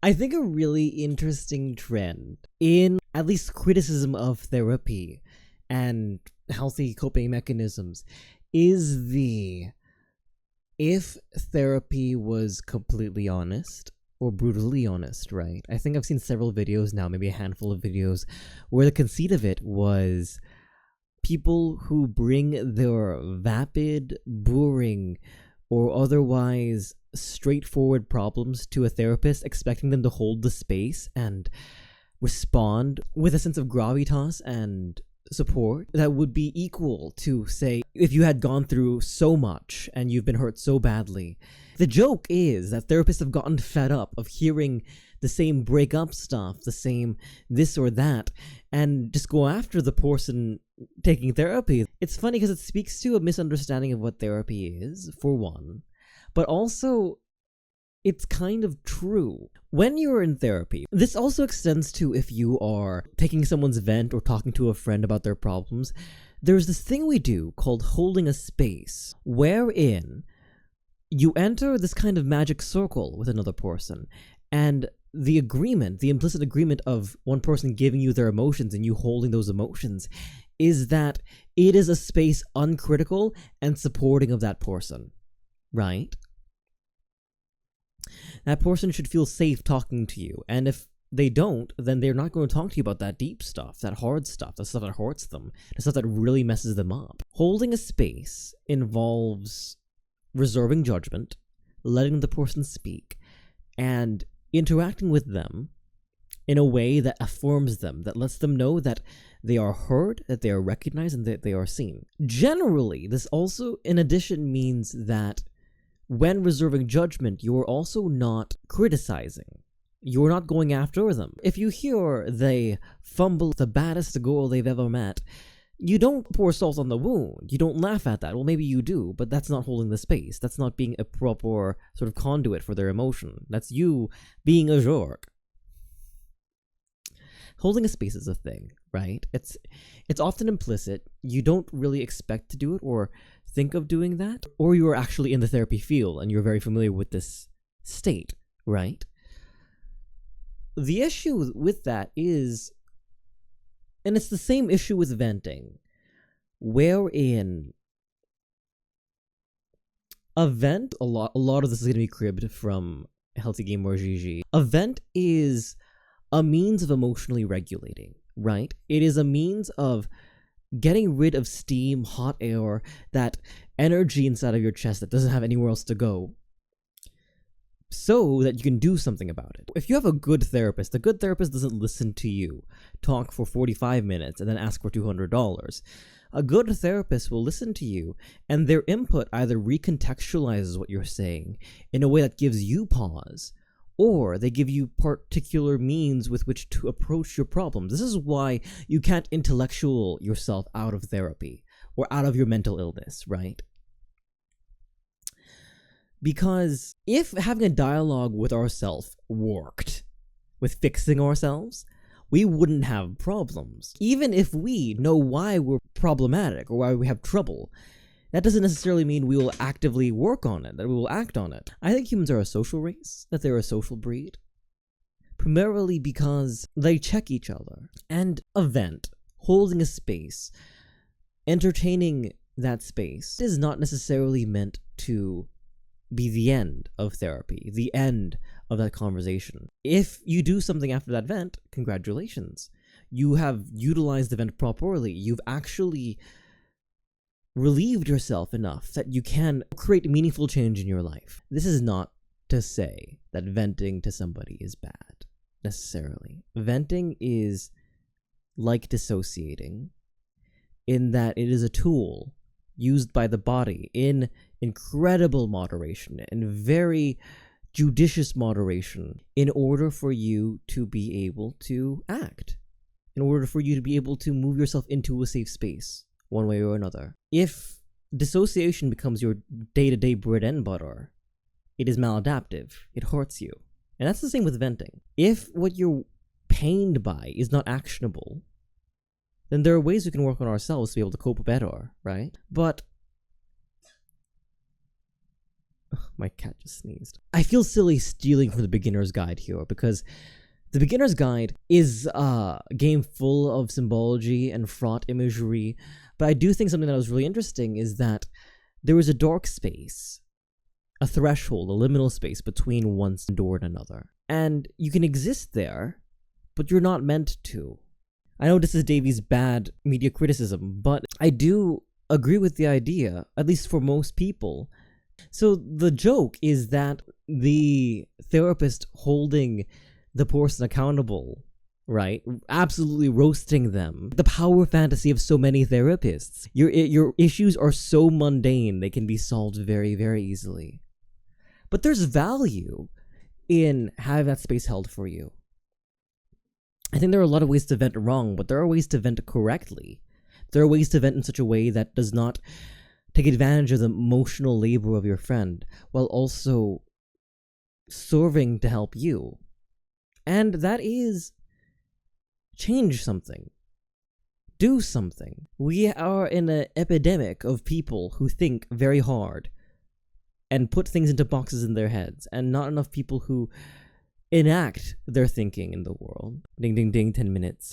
I think a really interesting trend in at least criticism of therapy and healthy coping mechanisms is the if therapy was completely honest or brutally honest, right? I think I've seen several videos now, maybe a handful of videos, where the conceit of it was people who bring their vapid, boring, or otherwise straightforward problems to a therapist, expecting them to hold the space and respond with a sense of gravitas and support that would be equal to, say, if you had gone through so much and you've been hurt so badly. The joke is that therapists have gotten fed up of hearing the same breakup stuff, the same this or that, and just go after the person taking therapy. It's funny because it speaks to a misunderstanding of what therapy is, for one, but also it's kind of true. When you're in therapy, this also extends to if you are taking someone's vent or talking to a friend about their problems. There's this thing we do called holding a space, wherein you enter this kind of magic circle with another person, and the agreement, the implicit agreement of one person giving you their emotions and you holding those emotions, is that it is a space uncritical and supporting of that person, right? That person should feel safe talking to you, and if they don't, then they're not going to talk to you about that deep stuff, that hard stuff, the stuff that hurts them, the stuff that really messes them up. Holding a space involves reserving judgment, letting the person speak, and interacting with them in a way that affirms them, that lets them know that they are heard, that they are recognized, and that they are seen. Generally, this also, in addition, means that when reserving judgment, you're also not criticizing. You're not going after them. If you hear they fumble the baddest girl they've ever met, you don't pour salt on the wound. You don't laugh at that. Well, maybe you do, but that's not holding the space. That's not being a proper sort of conduit for their emotion. That's you being a jerk. Holding a space is a thing, right? It's often implicit. You don't really expect to do it or think of doing that, or you're actually in the therapy field and you're very familiar with this state, right? The issue with that is, and it's the same issue with venting, wherein a vent, a lot of this is going to be cribbed from Healthy Gamer GG. A vent is a means of emotionally regulating, right? It is a means of getting rid of steam, hot air, that energy inside of your chest that doesn't have anywhere else to go, so that you can do something about it. If you have a good therapist, the good therapist doesn't listen to you talk for 45 minutes and then ask for $200. A good therapist will listen to you, and their input either recontextualizes what you're saying in a way that gives you pause, or they give you particular means with which to approach your problems. This is why you can't intellectual yourself out of therapy or out of your mental illness, right? Because if having a dialogue with ourselves worked with fixing ourselves, we wouldn't have problems. Even if we know why we're problematic or why we have trouble, that doesn't necessarily mean we will actively work on it, that we will act on it. I think humans are a social race, that they're a social breed, primarily because they check each other. And a vent, holding a space, entertaining that space, is not necessarily meant to be the end of therapy, the end of that conversation. If you do something after that vent, congratulations. You have utilized the vent properly. You've actually relieved yourself enough that you can create meaningful change in your life. This is not to say that venting to somebody is bad, necessarily. Venting is like dissociating in that it is a tool used by the body in incredible moderation and very judicious moderation in order for you to be able to act, in order for you to be able to move yourself into a safe space, one way or another. If dissociation becomes your day-to-day bread and butter, it is maladaptive. It hurts you. And that's the same with venting. If what you're pained by is not actionable, then there are ways we can work on ourselves to be able to cope better, right? But My cat just sneezed. I feel silly stealing from the beginner's guide here because the beginner's guide is a game full of symbology and fraught imagery, but I do think something that was really interesting is that there is a dark space, a threshold, a liminal space between one door and another. And you can exist there, but you're not meant to. I know this is Davy's bad media criticism, but I do agree with the idea, at least for most people. So the joke is that the therapist holding the person accountable, right? Absolutely roasting them. The power fantasy of so many therapists. Your issues are so mundane, they can be solved very, very easily. But there's value in having that space held for you. I think there are a lot of ways to vent wrong, but there are ways to vent correctly. There are ways to vent in such a way that does not take advantage of the emotional labor of your friend, while also serving to help you. And that is change something. Do something. We are in an epidemic of people who think very hard and put things into boxes in their heads, and not enough people who enact their thinking in the world. Ding, ding, ding, 10 minutes.